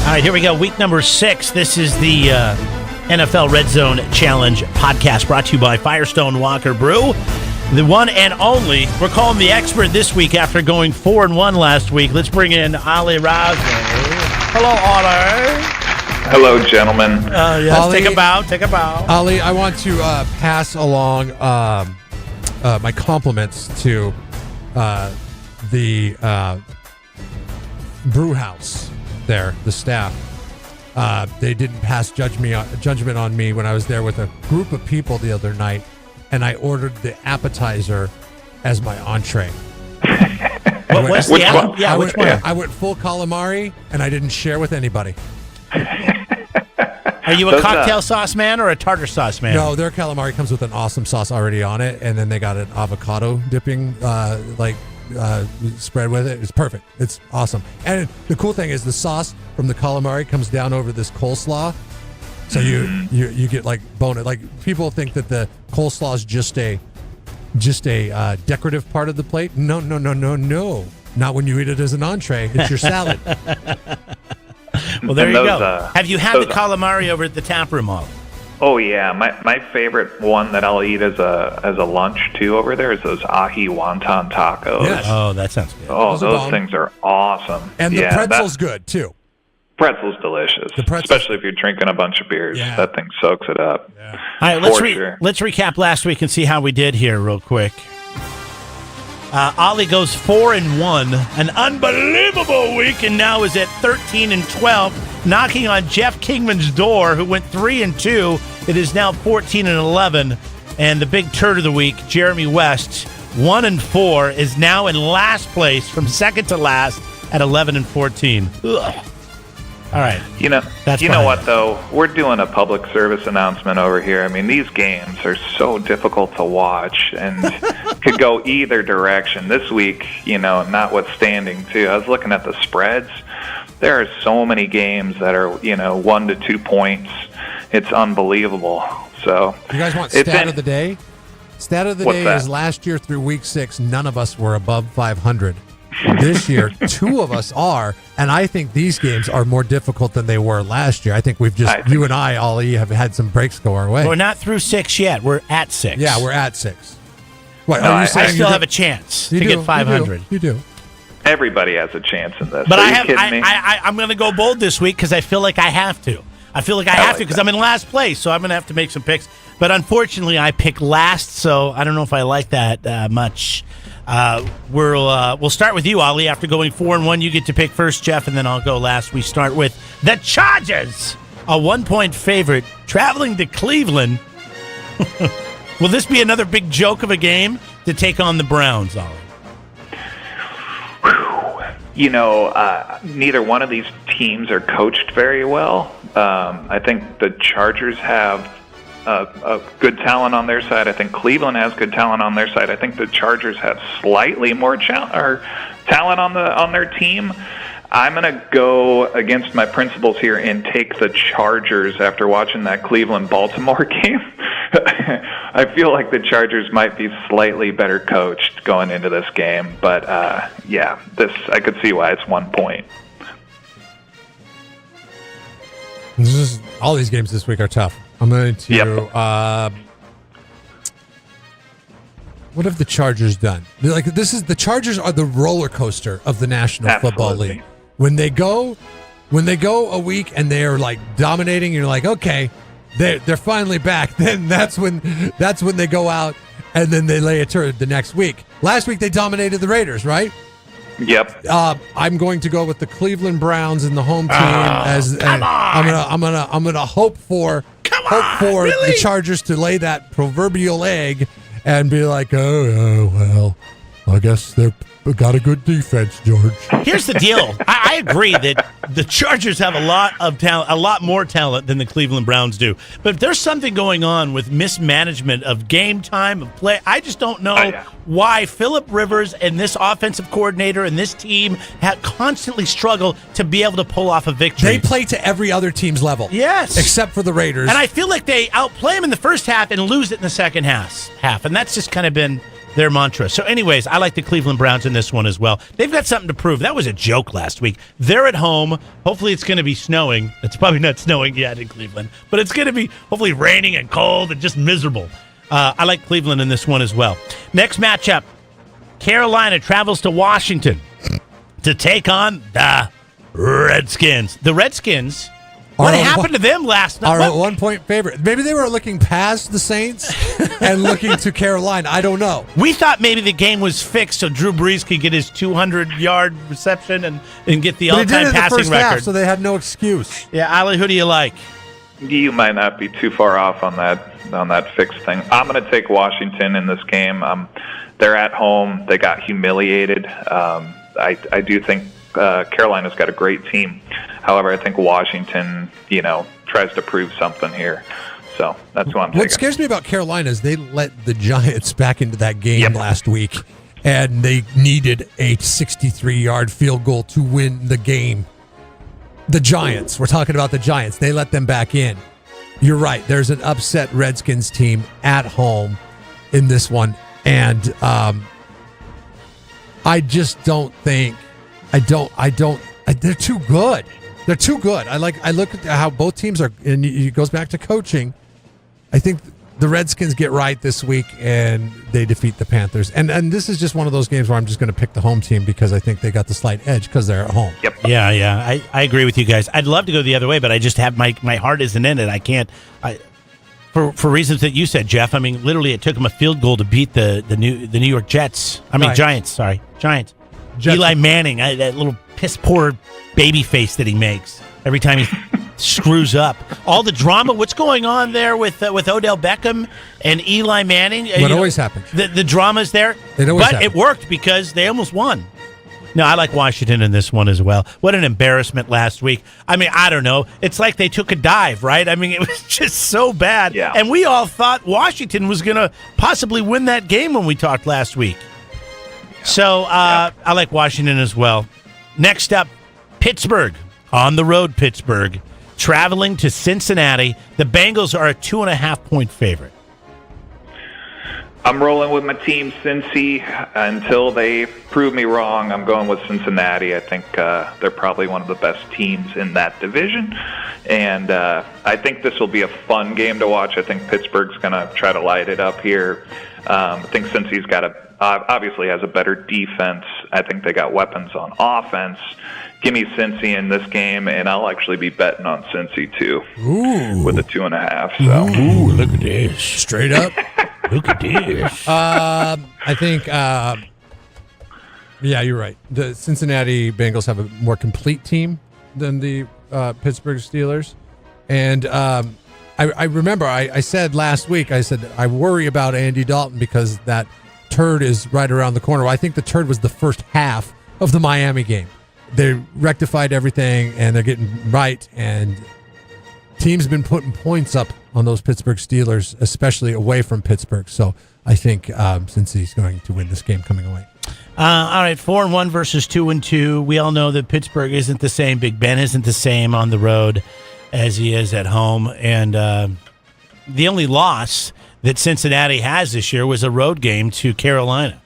All right, here we go. Week number 6. This is the NFL Redzone Challenge podcast brought to you by Firestone Walker Brew. The one and only. We're calling the expert this week after going 4-1 last week. Let's bring in Ali Raza. Hello, Ali. Hello, gentlemen. Yes, Ali, take a bow. Ali, I want to pass along my compliments to the brew house there, the staff. They didn't pass judgment on me when I was there with a group of people the other night, and I ordered the appetizer as my entree. Which one? I went full calamari, and I didn't share with anybody. Are you a cocktail sauce man or a tartar sauce man? No, their calamari comes with an awesome sauce already on it, and then they got an avocado dipping spread with it. It's perfect. It's awesome. And the cool thing is the sauce from the calamari comes down over this coleslaw, so you get like bonus. Like people think that the coleslaw is just a decorative part of the plate. No. Not when you eat it as an entree. It's your salad. Well, there you go. Have you had the calamari over at the Taproom, Ollie? Oh yeah, my favorite one that I'll eat as a lunch too over there is those ahi wonton tacos. Yes. Oh, that sounds good. Oh, those things are awesome. And the pretzel's good too. Pretzel's delicious, especially if you're drinking a bunch of beers. Yeah. That thing soaks it up. Yeah. All right, let's recap last week and see how we did here real quick. Ollie goes 4-1, an unbelievable week, and now is at 13-12, knocking on Jeff Kingman's door, who went 3-2. It is now 14-11, and the big turd of the week, Jeremy West, 1-4, is now in last place from second to last at 11-14. Ugh. All right. You know what, though? We're doing a public service announcement over here. I mean, these games are so difficult to watch and could go either direction. This week, notwithstanding, too, I was looking at the spreads. There are so many games that are, 1 to 2 points. It's unbelievable. So, you guys want stat of the day? Stat of the day is last year through week 6, none of us were above 500. This year, 2 of us are, and I think these games are more difficult than they were last year. I think you and I, Ollie, have had some breaks go our way. We're not through 6 yet. We're at 6. Yeah, we're at 6. What, I still have a chance to get 500. You do. Everybody has a chance in this. But I'm going to go bold this week because I feel like I have to. I feel like I have to because I'm in last place, so I'm going to have to make some picks. But unfortunately, I picked last, so I don't know if I like that much. We'll start with you, Ali. After going 4-1, you get to pick first, Jeff, and then I'll go last. We start with the Chargers, a 1-point favorite, traveling to Cleveland. Will this be another big joke of a game to take on the Browns, Ollie? Neither one of these teams are coached very well. I think the Chargers have a good talent on their side. I think Cleveland has good talent on their side. I think the Chargers have slightly more talent on their team. I'm going to go against my principles here and take the Chargers after watching that Cleveland-Baltimore game. I feel like the Chargers might be slightly better coached going into this game, but I could see why it's 1 point. All these games this week are tough. I'm going to. Yep. What have the Chargers done? The Chargers are the roller coaster of the National Football League. When they go a week and they're like dominating, you're like, okay, they're finally back. Then that's when they go out and then they lay a turd the next week. Last week they dominated the Raiders, right? Yep. I'm going to go with the Cleveland Browns in the home team I'm gonna hope for the Chargers to lay that proverbial egg and be like, oh well, I guess they've got a good defense, George. Here's the deal. I agree that the Chargers have a lot of talent, a lot more talent than the Cleveland Browns do. But there's something going on with mismanagement of game time, of play. I just don't know why Phillip Rivers and this offensive coordinator and this team constantly struggle to be able to pull off a victory. They play to every other team's level. Yes. Except for the Raiders. And I feel like they outplay them in the first half and lose it in the second half. And that's just kind of been their mantra. So anyways, I like the Cleveland Browns in this one as well. They've got something to prove. That was a joke last week. They're at home. Hopefully it's going to be snowing. It's probably not snowing yet in Cleveland, but it's going to be hopefully raining and cold and just miserable. I like Cleveland in this one as well. Next matchup, Carolina travels to Washington to take on the Redskins. The Redskins, what happened to them last night? Our 1-point favorite. Maybe they were looking past the Saints and looking to Carolina. I don't know. We thought maybe the game was fixed so Drew Brees could get his 200-yard reception and get the all-time passing record. Half, so they had no excuse. Yeah, Ali, who do you like? You might not be too far off on that fixed thing. I'm going to take Washington in this game. They're at home. They got humiliated. I do think Carolina's got a great team. However, I think Washington, tries to prove something here. So that's who I'm taking. What scares me about Carolina is they let the Giants back into that game last week, and they needed a 63-yard field goal to win the game. The Giants. We're talking about the Giants. They let them back in. You're right. There's an upset Redskins team at home in this one, and I just don't think. They're too good. They're too good. I look at how both teams are, and it goes back to coaching. I think the Redskins get right this week, and they defeat the Panthers. And this is just one of those games where I'm just going to pick the home team because I think they got the slight edge because they're at home. Yep. Yeah. I agree with you guys. I'd love to go the other way, but I just have my heart isn't in it. I can't. For reasons that you said, Jeff. I mean, literally, it took them a field goal to beat the New York Jets. Giants. Sorry, Giants. Jets. Eli Manning, that little piss poor baby face that he makes every time he screws up. All the drama. What's going on there with Odell Beckham and Eli Manning? What always happens. The drama's there. It worked because they almost won. No, I like Washington in this one as well. What an embarrassment last week. I mean, I don't know. It's like they took a dive, right? I mean, it was just so bad. Yeah. And we all thought Washington was going to possibly win that game when we talked last week. So I like Washington as well. Next up, Pittsburgh. On the road, Pittsburgh. Traveling to Cincinnati. The Bengals are a 2.5-point favorite. I'm rolling with my team, Cincy. Until they prove me wrong, I'm going with Cincinnati. I think they're probably one of the best teams in that division. And I think this will be a fun game to watch. I think Pittsburgh's going to try to light it up here. I think Cincy's obviously has a better defense. I think they got weapons on offense. Give me Cincy in this game, and I'll actually be betting on Cincy too. Ooh. With a 2.5. So. Ooh, look at this. Straight up. Look at this. I think, you're right. The Cincinnati Bengals have a more complete team than the Pittsburgh Steelers. And I remember I said last week, I worry about Andy Dalton because that turd is right around the corner. Well, I think the turd was the first half of the Miami game. They rectified everything, and they're getting right, and teams have been putting points up on those Pittsburgh Steelers, especially away from Pittsburgh. So I think Cincy's going to win this game coming away. All right, 4-1 versus 2-2. We all know that Pittsburgh isn't the same. Big Ben isn't the same on the road as he is at home. And the only loss that Cincinnati has this year was a road game to Carolina.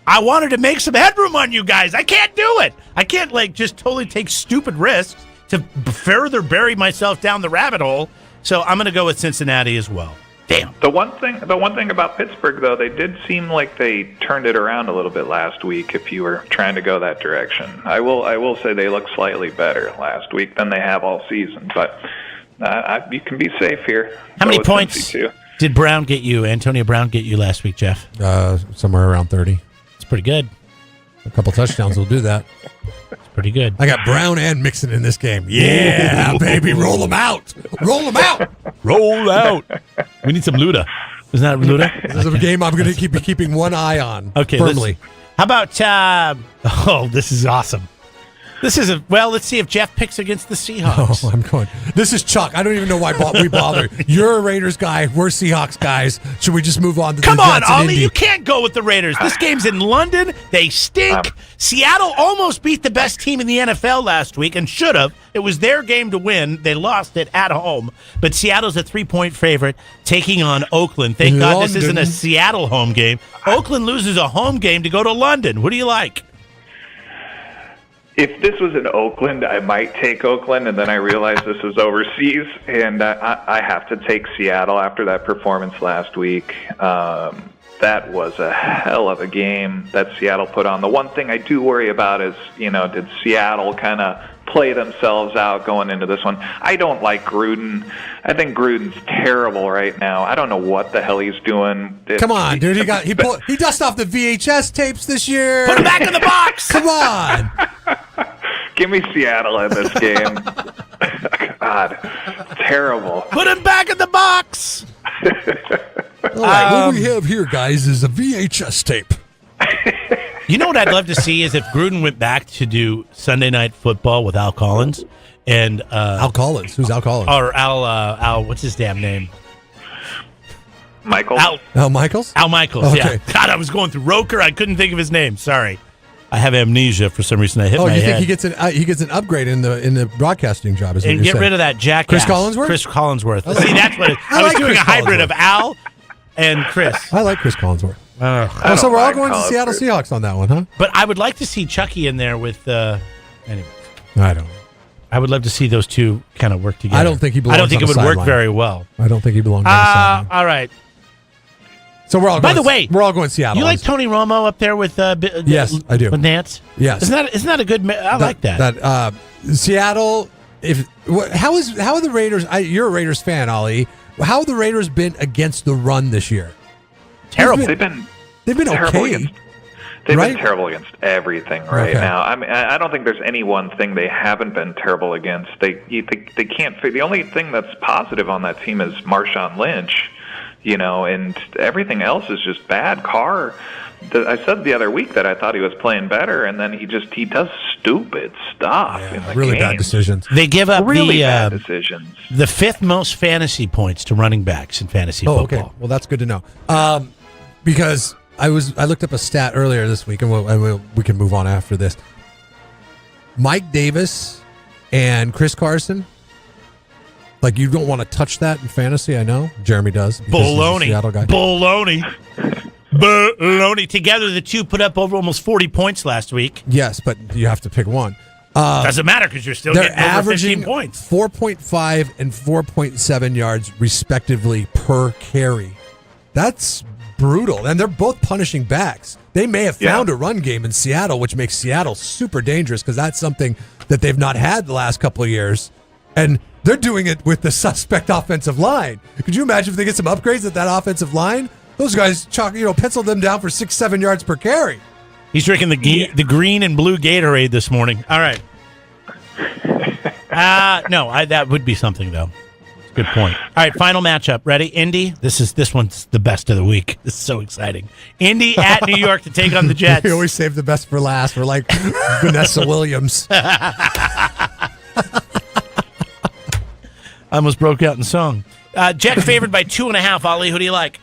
I wanted to make some headroom on you guys. I can't do it. I can't just totally take stupid risks to further bury myself down the rabbit hole. So I'm going to go with Cincinnati as well. Damn. The one thing about Pittsburgh, though, they did seem like they turned it around a little bit last week. If you were trying to go that direction, I will say they look slightly better last week than they have all season. But you can be safe here. How many points did Brown get you? Antonio Brown get you last week, Jeff? Somewhere around 30. It's pretty good. A couple touchdowns will do that. It's pretty good. I got Brown and Mixon in this game. Yeah, baby, roll them out. Roll them out. Roll out. We need some Luda. Isn't that Luda? This is a game I'm going to keep keeping one eye on. Okay, firmly. How about? This is awesome. Let's see if Jeff picks against the Seahawks. Oh, I'm going. This is Chuck. I don't even know why we bother. You're a Raiders guy. We're Seahawks guys. Should we just move on to the Jets? Come on, Ollie. You can't go with the Raiders. This game's in London. They stink. Seattle almost beat the best team in the NFL last week and should have. It was their game to win. They lost it at home. But Seattle's a 3-point favorite taking on Oakland. Thank God this isn't a Seattle home game. Oakland loses a home game to go to London. What do you like? If this was in Oakland, I might take Oakland, and then I realized this is overseas, and I have to take Seattle after that performance last week. That was a hell of a game that Seattle put on. The one thing I do worry about is, did Seattle kind of play themselves out going into this one? I don't like Gruden. I think Gruden's terrible right now. I don't know what the hell he's doing. Come on, dude. He dusted off the VHS tapes this year. Put him back in the box. Come on. Give me Seattle in this game. God, terrible. Put him back in the box. All right, what we have here, guys, is a VHS tape. You know what I'd love to see is if Gruden went back to do Sunday Night Football with Al Collins and Al Collins. Who's Al Collins? Or Al. What's his damn name? Michaels. Al Michaels. Al Michaels. Okay. Yeah. God, I was going through Roker. I couldn't think of his name. Sorry. I have amnesia for some reason. I hit my head. Oh, you think he gets an upgrade in the broadcasting job? Is what and you're get saying. Rid of that jackass. Chris Collinsworth. See, that's what I was doing a hybrid of Al and Chris. I like Chris Collinsworth. So we're all going to Seattle Seahawks on that one, huh? But I would like to see Chucky in there with. Anyway, I don't know. I would love to see those two kind of work together. I don't think he belongs. I don't think it would work very well. I don't think he belongs. On the all right. So we're all. By the way, we're all going Seattle. You like Tony Romo up there with? Yes, I do. With Nance. Yes. Isn't that a good? I like that. That Seattle. How are the Raiders? You're a Raiders fan, Ollie. How have the Raiders been against the run this year? Terrible. They've been terrible okay. They've been terrible against everything now. I mean, I don't think there's any one thing they haven't been terrible against. They can't. The only thing that's positive on that team is Marshawn Lynch, and everything else is just bad. Carr. I said the other week that I thought he was playing better, and then he does stupid stuff in the really game. bad decisions. They give up bad decisions. The 5th most fantasy points to running backs in fantasy football. Okay. Well, that's good to know. Because I looked up a stat earlier this week, and we can move on after this. Mike Davis and Chris Carson. Like, you don't want to touch that in fantasy, I know. Jeremy does. Baloney. Seattle guy. Baloney. Baloney. Together, the two put up over almost 40 points last week. Yes, but you have to pick one. Doesn't matter because you're still getting over 15 points. 4.5 and 4.7 yards, respectively, per carry. That's brutal. And they're both punishing backs. They may have found a run game in Seattle, which makes Seattle super dangerous because that's something that they've not had the last couple of years. And they're doing it with the suspect offensive line. Could you imagine if they get some upgrades at that offensive line? Those guys, pencil them down for 6-7 yards per carry. He's drinking the green and blue Gatorade this morning. All right. No, that would be something though. Good point. All right, final matchup. Ready? Indy. This one's the best of the week. This is so exciting. Indy at New York to take on the Jets. We always save the best for last. We're like Vanessa Williams. I almost broke out in song. Jets favored by 2.5. Ollie, who do you like?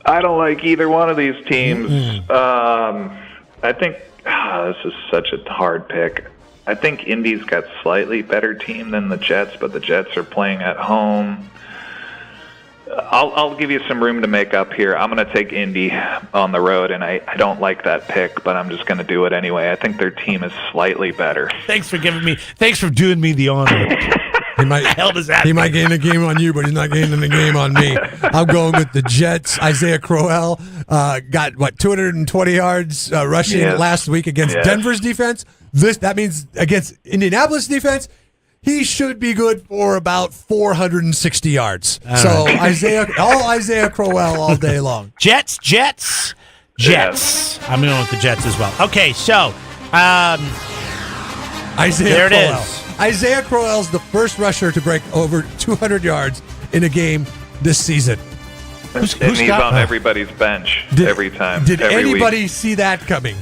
I don't like either one of these teams. I think this is such a hard pick. I think Indy's got slightly better team than the Jets, but the Jets are playing at home. I'll give you some room to make up here. I'm going to take Indy on the road, and I don't like that pick, but I'm just going to do it anyway. I think their team is slightly better. Thanks for doing me the honor. He might gain a game on you, but he's not gaining a game on me. I'm going with the Jets. Isaiah Crowell got 220 yards rushing last week against Denver's defense. That means against Indianapolis defense, he should be good for about 460 yards. So Isaiah Crowell all day long. Jets. I'm going with the Jets as well. Okay, so Isaiah Crowell. Is. Isaiah Crowell's the first rusher to break over 200 yards in a game this season. And he's on everybody's bench every time. Did every anybody week. see that coming?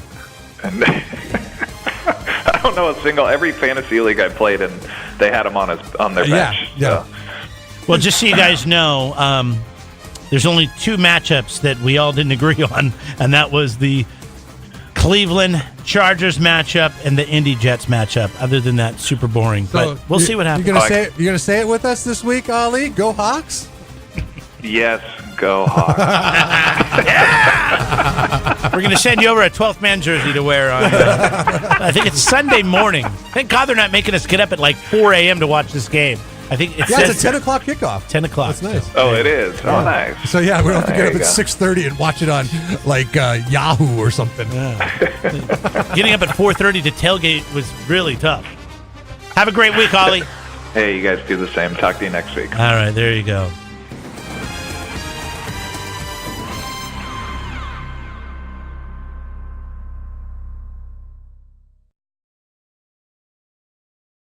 don't know a single. Every fantasy league I played in, they had him on their bench. Yeah. So. Well, just so you guys know, there's only 2 matchups that we all didn't agree on, and that was the Cleveland Chargers matchup and the Indy Jets matchup. Other than that, super boring. So but we'll see what happens. You're gonna say it with us this week, Ali? Go Hawks! Yes, go Hawks. We're going to send you over a 12th man jersey to wear on, I think it's Sunday morning. Thank God they're not making us get up at like 4 a.m. to watch this game. I think it's a 10 o'clock kickoff. 10 o'clock. That's nice. Oh, it is. Oh, nice. So, we don't have to get up at 6:30 and watch it on, like, Yahoo or something. Getting up at 4:30 to tailgate was really tough. Have a great week, Ollie. Hey, you guys do the same. Talk to you next week. All right, there you go.